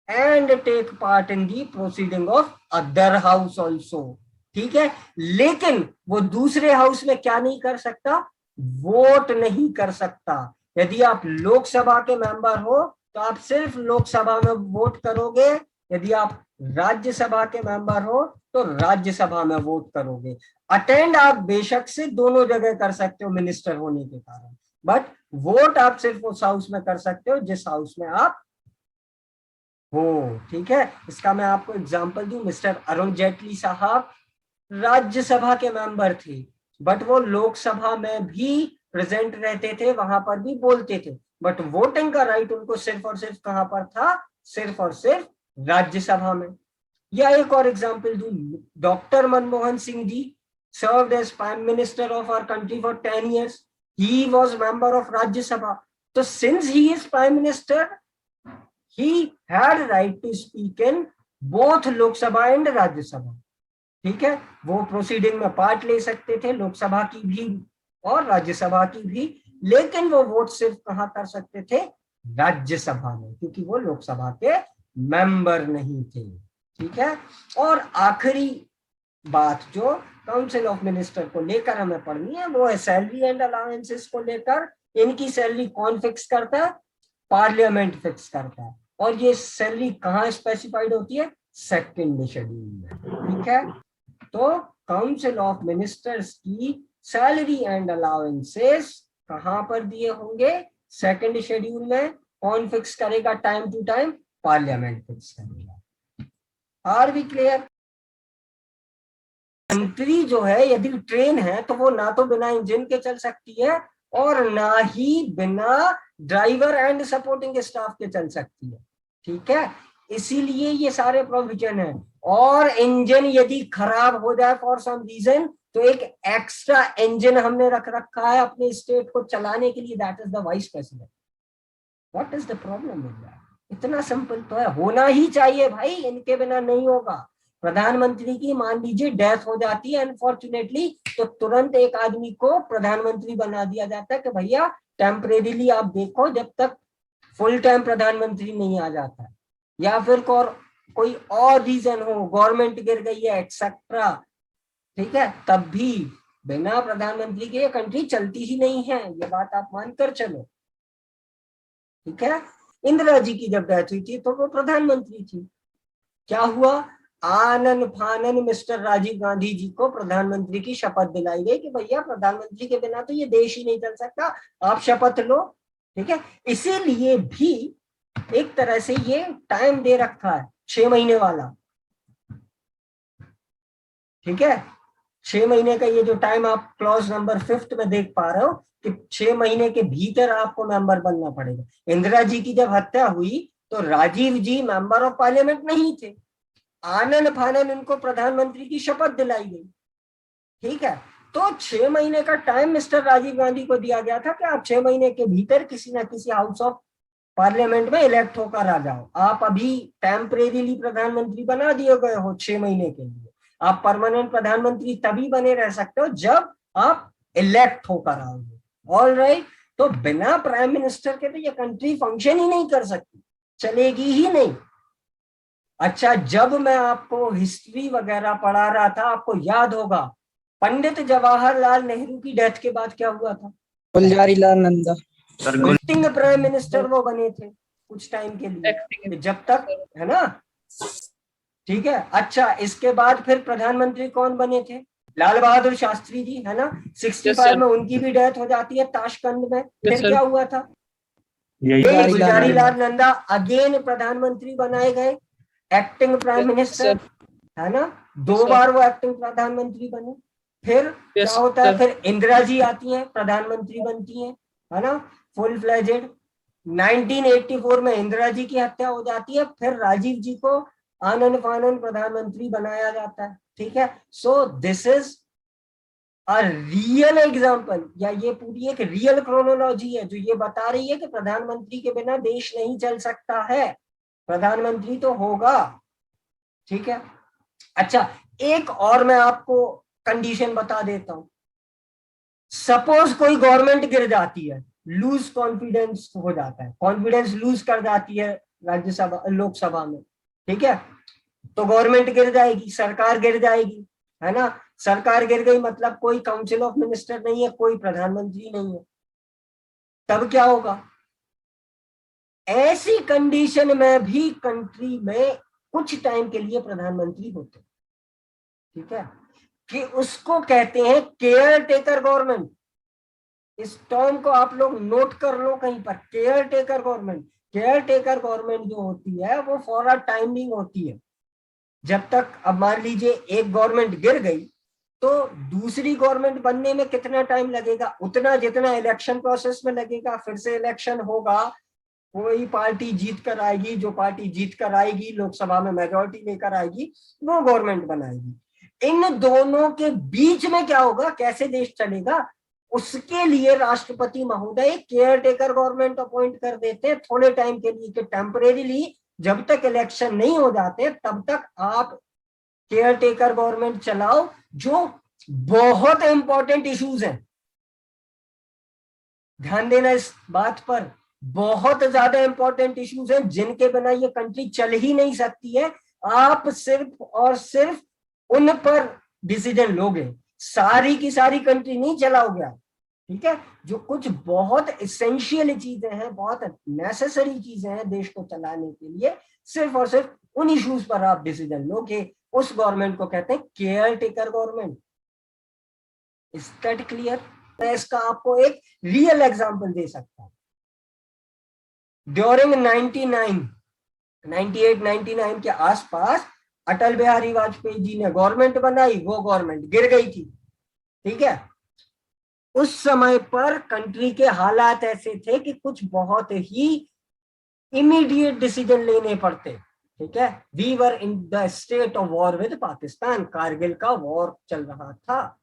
and take part in the proceeding of other house also, ठीक है, लेकिन वो दूसरे हाउस में क्या नहीं कर सकता, वोट नहीं कर सकता। यदि आप लोकसभा के मेंबर हो तो आप सिर्फ लोकसभा में वोट करोगे, यदि आप राज्यसभा के मेंबर हो तो राज्यसभा में वोट करोगे। अटेंड आप बेशक से दोनों जगह कर सकते हो मिनिस्टर होने के कारण, बट वोट आप सिर्फ उस हाउस में कर सकते हो जिस हाउस में आप हो, ठीक है। इसका मैं आपको एग्जांपल दूं, मिस्टर अरुण जेटली साहब राज्यसभा के मेंबर थे, बट वो लोकसभा में भी प्रेजेंट रहते थे, वहां पर भी बोलते थे, बट वोटिंग का राइट उनको सिर्फ और सिर्फ कहां पर था, सिर्फ और सिर्फ राज्यसभा में। या एक और एग्जांपल दूं, doctor Manmohan Singh ji served as prime minister of our country for 10 years, he was member of Rajya Sabha, so since he is prime minister he had right to speak in both Lok Sabha and Rajya Sabha, ठीक है, वो proceeding में part ले सकते थे, लोकसभा की भी और राज्यसभा की भी, लेकिन वो वोट सिर्फ कहां कर सकते थे, राज्यसभा में, क्योंकि वो लोकसभा के मेंबर नहीं थे, ठीक है। और आखिरी बात जो काउंसिल ऑफ मिनिस्टर को लेकर हमें पढ़नी है वो है सैलरी एंड अलाउंसेस को लेकर। इनकी सैलरी कौन फिक्स करता है, पार्लियामेंट फिक्स करता है, और ये सैलरी कहाँ स्पेसिफाइड होती है, सेकंड शेड्यूल में, ठीक है। तो काउंसिल ऑफ मिनिस्टर्स की सैलरी एंड अलाउंसेस कहां पर दिए होंगे, सेकंड शेड्यूल में। कौन फिक्स करेगा, time to time parliament fix करेगा। Are we clear? मंत्री जो है यदि ट्रेन है तो वो ना तो बिना इंजन के चल सकती है और ना ही बिना ड्राइवर एंड सपोर्टिंग स्टाफ के चल सकती है, ठीक है, इसीलिए ये सारे प्रोविजन है। और इंजन यदि खराब हो जाए फॉर सम रीजन तो एक एक्स्ट्रा इंजन हमने रख रखा है अपने स्टेट को चलाने के लिए, that is the vice president. What is the problem with that? इतना सिंपल तो है, होना ही चाहिए भाई, इनके बिना नहीं होगा। प्रधानमंत्री की मान लीजिए डेथ हो जाती है अनफॉर्चुनेटली, तो तुरंत एक आदमी को प्रधानमंत्री बना दिया जाता है कि भैया टेम्परेरीली आप देखो जब तक फुल टाइम प्रधानमंत्री नहीं आ जाता है, या फिर कोई और रीजन हो, गवर्नमेंट गिर गई है एक्सेट्रा, ठीक है, तब भी बिना प्रधानमंत्री के ये कंट्री चलती ही नहीं है, ये बात आप मानकर चलो, ठीक है। इंदिरा जी की जब डेथ हुई थी तो वो प्रधानमंत्री थी, क्या हुआ, आनन फानन मिस्टर राजीव गांधी जी को प्रधानमंत्री की शपथ दिलाई गई कि भैया प्रधानमंत्री के बिना तो ये देश ही नहीं चल सकता, आप शपथ लो, ठीक है। इसीलिए भी एक तरह से ये टाइम दे रखा है 6 महीने वाला, ठीक है, 6 महीने का ये जो टाइम आप क्लॉज नंबर 5 में देख पा रहे हो कि 6 महीने के भीतर आपको मेंबर बनना पड़ेगा। इंदिरा जी की जब हत्या हुई तो राजीव जी मेंबर ऑफ पार्लियामेंट नहीं थे, आनन फानन उनको प्रधानमंत्री की शपथ दिलाई गई, ठीक है। तो 6 महीने का टाइम मिस्टर राजीव गांधी को दिया गया था कि आप 6 महीने के भीतर किसी ना किसी हाउस ऑफ पार्लियामेंट में इलेक्ट होकर आ जाओ। आप अभी टेम्परेरीली प्रधानमंत्री बना दिए गए हो 6 महीने के लिए, आप परमानेंट प्रधानमंत्री तभी बने रह सकते हो जब आप इलेक्ट होकर आओगे, ऑल राइट। तो बिना प्राइम मिनिस्टर के तो ये कंट्री फंक्शन ही नहीं कर सकती, चलेगी ही नहीं। अच्छा, जब मैं आपको हिस्ट्री वगैरह पढ़ा रहा था आपको याद होगा पंडित जवाहरलाल नेहरू की डेथ के बाद क्या हुआ था, Gulzarilal Nanda acting prime minister वो बने थे कुछ टाइम के लिए, जब तक, है ना, ठीक है। अच्छा, इसके बाद फिर प्रधानमंत्री कौन बने थे, लाल बहादुर शास्त्री जी, है ना, 65 में उनकी भी डेथ हो जाती है ताशकंद में। फिर क्या हुआ था, गुलजारीलाल नंदा अगेन प्रधानमंत्री बनाए गए, एक्टिंग प्राइम मिनिस्टर, है ना, 2 बार वो एक्टिंग प्रधानमंत्री बने। फिर यस क्या होता है, सर। फिर इंदिरा जी आती हैं, प्रधानमंत्री बनती हैं, है ना, फुल फ्लेजेड। 1984 में इंदिरा जी की हत्या हो जाती है, फिर राजीव जी को आनंद फानन प्रधानमंत्री बनाया जाता है। ठीक है, so this is a real example, या ये पूरी एक रियल क्रोनोलॉजी है जो ये बता रही है कि प्रधानमंत्री के बिना देश नहीं चल सकता है, प्रधानमंत्री तो होगा। ठीक है, अच्छा, एक और मैं आपको कंडीशन बता देता हूं। सपोज कोई गवर्नमेंट गिर जाती है, लूज कॉन्फिडेंस हो जाता है, कॉन्फिडेंस लूज कर जाती है राज्यसभा लोकसभा में। ठीक है, तो गवर्नमेंट गिर जाएगी, सरकार गिर जाएगी, है ना। सरकार गिर गई मतलब कोई काउंसिल ऑफ मिनिस्टर नहीं है, कोई प्रधानमंत्री नहीं है, तब क्या होगा। ऐसी कंडीशन में भी कंट्री में कुछ टाइम के लिए प्रधानमंत्री होते हैं। ठीक है, कि उसको कहते हैं केयर टेकर गवर्नमेंट। इस टर्म को आप लोग नोट कर लो कहीं पर, care taker government. Care taker government जो होती है वो फॉर अ टाइमिंग होती है, जब तक, अब मान लीजिए एक गवर्नमेंट गिर गई तो दूसरी गवर्नमेंट बनने में कितना टाइम लगेगा, उतना जितना इलेक्शन प्रोसेस में लगेगा, फिर से इलेक्शन होगा, कोई पार्टी जीत कर आएगी, जो पार्टी जीत कर आएगी लोकसभा में मेजोरिटी लेकर आएगी, वो गवर्नमेंट बनाएगी। इन दोनों के बीच में क्या होगा, कैसे देश चलेगा, उसके लिए राष्ट्रपति महोदय केयर टेकर गवर्नमेंट अपॉइंट कर देते हैं थोड़े टाइम के लिए, कि टेम्परेरीली जब तक इलेक्शन नहीं हो जाते तब तक आप केयर टेकर गवर्नमेंट चलाओ, जो बहुत इंपॉर्टेंट इश्यूज हैं, ध्यान देना इस बात पर, बहुत ज्यादा इंपॉर्टेंट इश्यूज हैं जिनके बिना ये कंट्री चल ही नहीं सकती है। आप सिर्फ और सिर्फ उन पर डिसीजन लोगे, सारी की सारी कंट्री नहीं चलाओगे आप। ठीक है, जो कुछ बहुत इसेंशियल चीजें हैं, बहुत नेसेसरी चीजें हैं देश को चलाने के लिए, सिर्फ और सिर्फ उन इश्यूज पर आप डिसीजन लोगे, उस गवर्नमेंट को कहते हैं care taker government. Is that clear. मैं इसका आपको एक रियल एग्जांपल दे सकता हूं। ड्यूरिंग 98-99 के आसपास अटल बिहारी वाजपेयी जी ने गवर्नमेंट बनाई, वो गवर्नमेंट गिर गई थी। ठीक है, उस समय पर कंट्री के हालात ऐसे थे कि कुछ बहुत ही इमीडिएट डिसीजन लेने पड़ते। ठीक है, we were in the state of war with Pakistan, Kargil का वॉर चल रहा था।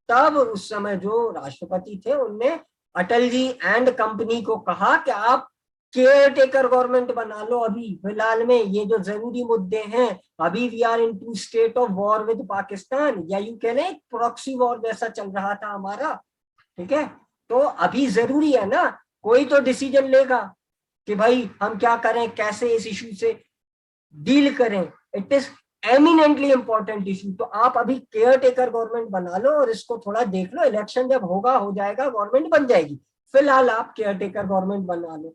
तब उस समय जो राष्ट्रपति थे उनने अटल जी एंड कंपनी को कहा कि आप केयर टेकर गवर्नमेंट बना लो, अभी फिलहाल में ये जो जरूरी मुद्दे हैं, अभी we are in to state of war with Pakistan, या यू कह लें प्रॉक्सी वॉर जैसा चल रहा था हमारा। ठीक है, तो अभी जरूरी है ना, कोई तो डिसीजन लेगा कि भाई हम क्या करें, कैसे इस इशू से डील करें। It is eminently important issue, तो आप अभी केयर टेकर गवर्नमेंट बना लो और इसको थोड़ा देख लो, इलेक्शन जब होगा हो जाएगा, गवर्नमेंट बन जाएगी, फिलहाल आप केयर टेकर गवर्नमेंट बना लो।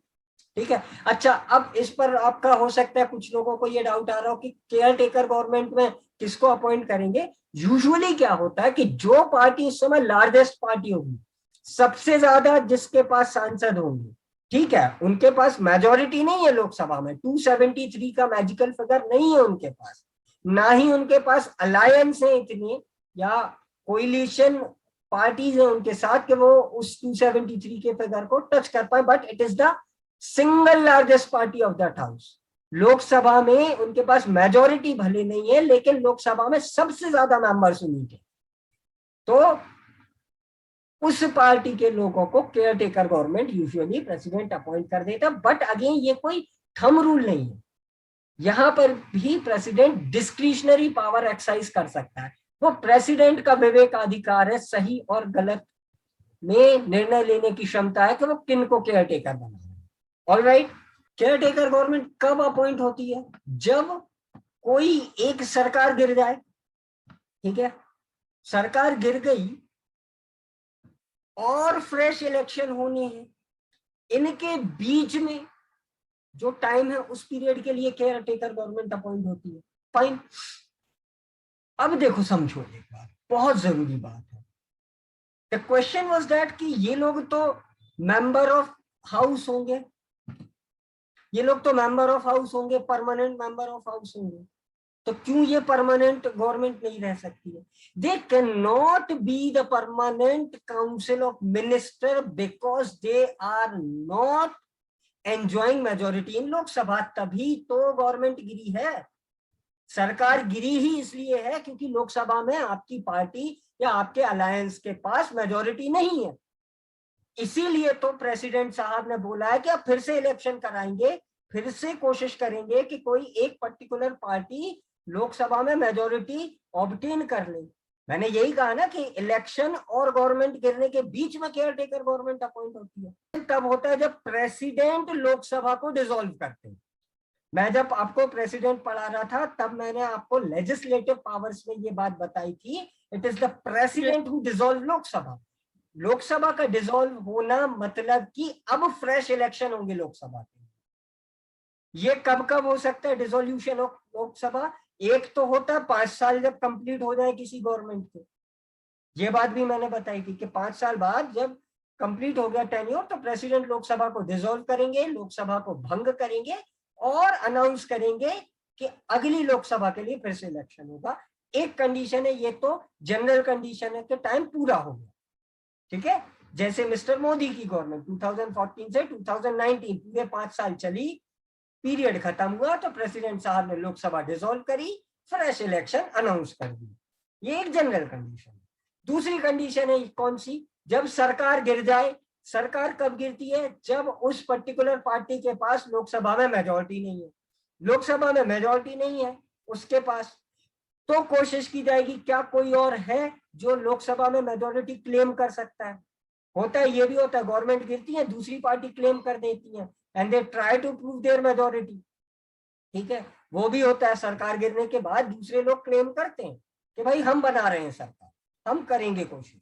ठीक है, अच्छा, अब इस पर आपका हो सकता है कुछ लोगों को ये डाउट आ रहा हो कि केयर टेकर गवर्नमेंट में किसको अपॉइंट करेंगे। यूजुअली क्या होता है कि जो पार्टी उस समय लार्जेस्ट पार्टी होगी, सबसे ज्यादा जिसके पास सांसद होंगे, ठीक है, उनके पास मेजोरिटी नहीं है लोकसभा में, 273 का मैजिकल फिगर नहीं है उनके पास, ना ही उनके पास अलायंस है इतनी, या कोइलिशन पार्टीज है उनके साथ कि वो उस 273 के फिगर को टच कर पाए, but it is the single largest party of that house. Lok Sabha में उनके पास मेजोरिटी भले नहीं है, लेकिन लोकसभा में सबसे ज्यादा मेंबर्स उन्हीं के, तो उस पार्टी के लोगों को care taker government usually president appoint कर देता। बट अगेन ये कोई थंब रूल नहीं है, यहां पर भी प्रेसिडेंट डिस्क्रिशनरी पावर एक्सरसाइज कर सकता है, वो प्रेसिडेंट का विवेकाधिकार है, सही और गलत में निर्णय लेने की क्षमता है कि वो किन को केयर टेकर बना है। ऑलराइट, केयर टेकर गवर्नमेंट कब अपॉइंट होती है, जब कोई एक सरकार गिर जाए। ठीक है, सरकार गिर गई और फ्रेश इलेक्शन होने हैं, इनके बीच में जो टाइम है उस पीरियड के लिए केयर टेकर गवर्नमेंट अपॉइंट होती है। फाइन, अब देखो समझो एक बात, बहुत जरूरी बात है। द क्वेश्चन वाज दैट कि ये लोग तो मेंबर ऑफ हाउस होंगे, ये लोग तो मेंबर ऑफ हाउस होंगे, परमानेंट मेंबर ऑफ हाउस होंगे, तो क्यों ये परमानेंट गवर्नमेंट नहीं रह सकती है? They can not be the permanent council of minister because they are not enjoying majority in Lok Sabha. तभी तो गवर्नमेंट गिरी है, सरकार गिरी ही इसलिए है क्योंकि लोकसभा में आपकी पार्टी या आपके अलायंस के पास मेजोरिटी नहीं है। इसीलिए तो प्रेसिडेंट साहब ने बोला है कि अब फिर से इलेक्शन कराएंगे, फिर से कोशिश करेंगे कि कोई एक पर्टिकुलर पार्टी लोकसभा में मेजोरिटी ऑब्टेन कर ले। मैंने यही कहा ना कि इलेक्शन और गवर्नमेंट गिरने के बीच में केयर टेकर गवर्नमेंट अपॉइंट होती है। तब होता है जब प्रेसिडेंट लोकसभा को डिसॉल्व करते हैं। मैं जब आपको प्रेसिडेंट पढ़ा रहा था तब मैंने आपको लेजिस्लेटिव पावर्स में ये बात बताई थी, it is the president who dissolve Lok Sabha. Lok Sabha का डिसॉल्व होना मतलब कि अब फ्रेश इलेक्शन होंगे लोकसभा के। ये कब कब हो सकता है डिसोल्यूशन ऑफ लोकसभा? एक तो होता है 5 साल जब कंप्लीट हो जाए किसी गवर्नमेंट के, ये बात भी मैंने बताई थी कि 5 साल बाद जब कंप्लीट हो गया टेन्योर तो प्रेसिडेंट लोकसभा को डिसॉल्व करेंगे, लोकसभा को भंग करेंगे और अनाउंस करेंगे कि अगली लोकसभा के लिए फिर से इलेक्शन होगा। एक कंडीशन है, ये तो जनरल कंडीशन है कि टाइम पूरा हो गया, ठीक है। जैसे मिस्टर मोदी की गवर्नमेंट 2014 से 2019 पूरे 5 साल चली, पीरियड खत्म हुआ तो प्रेसिडेंट साहब ने लोकसभा डिसॉल्व करी, फ्रेश इलेक्शन अनाउंस कर दी। ये एक जनरल कंडीशन है। दूसरी कंडीशन है कौन सी? जब सरकार गिर जाए। सरकार कब गिरती है? जब उस पर्टिकुलर पार्टी के पास लोकसभा में मेजोरिटी नहीं है। लोकसभा में मेजोरिटी नहीं है उसके पास, तो कोशिश की जाएगी क्या कोई और है जो लोकसभा में मेजोरिटी क्लेम कर सकता है। होता है, ये भी होता है, गवर्नमेंट गिरती है, दूसरी पार्टी क्लेम कर देती है and they try to prove their majority, ठीक है। वो भी होता है, सरकार गिरने के बाद दूसरे लोग क्लेम करते हैं कि भाई हम बना रहे हैं सरकार, हम करेंगे कोशिश।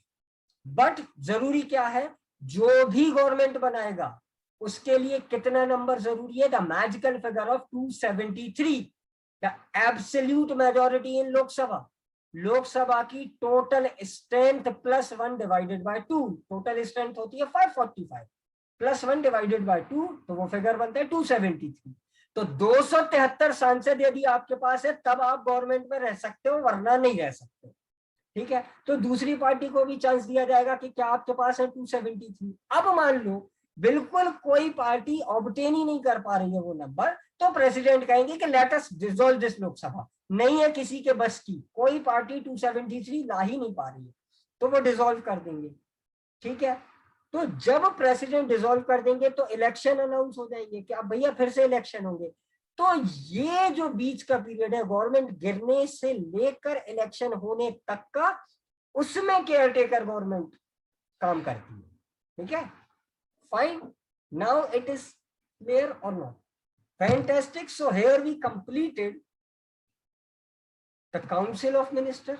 बट जरूरी क्या है? जो भी गवर्नमेंट बनाएगा उसके लिए कितना नंबर जरूरी है? The magical figure of 273, the absolute majority in Lok Sabha. Lok Sabha की total strength plus 1 divided by 2, total strength होती है 545 प्लस 1 डिवाइडेड बाय 2, तो वो फिगर बनता है 273। तो 273 सांसद यदि आपके पास है तब आप गवर्नमेंट में रह सकते हो, वरना नहीं रह सकते, ठीक है। तो दूसरी पार्टी को भी चांस दिया जाएगा कि क्या आपके पास है 273। अब मान लो बिल्कुल कोई पार्टी ऑब्टेन ही नहीं कर पा रही है वो नंबर, तो प्रेसिडेंट कहेंगे कि let us dissolve this Lok Sabha. नहीं है किसी के बस की, कोई पार्टी 273 ला ही नहीं पा रही है, तो वो डिसॉल्व कर देंगे, ठीक है। तो जब प्रेसिडेंट डिसॉल्व कर देंगे तो इलेक्शन अनाउंस हो जाएंगे कि अब भैया फिर से इलेक्शन होंगे। तो ये जो बीच का पीरियड है गवर्नमेंट गिरने से लेकर इलेक्शन होने तक का, उसमें केयर टेकर गवर्नमेंट काम करती है, ठीक है। Fine, now it is clear or not? Fantastic. So here we completed the council of minister,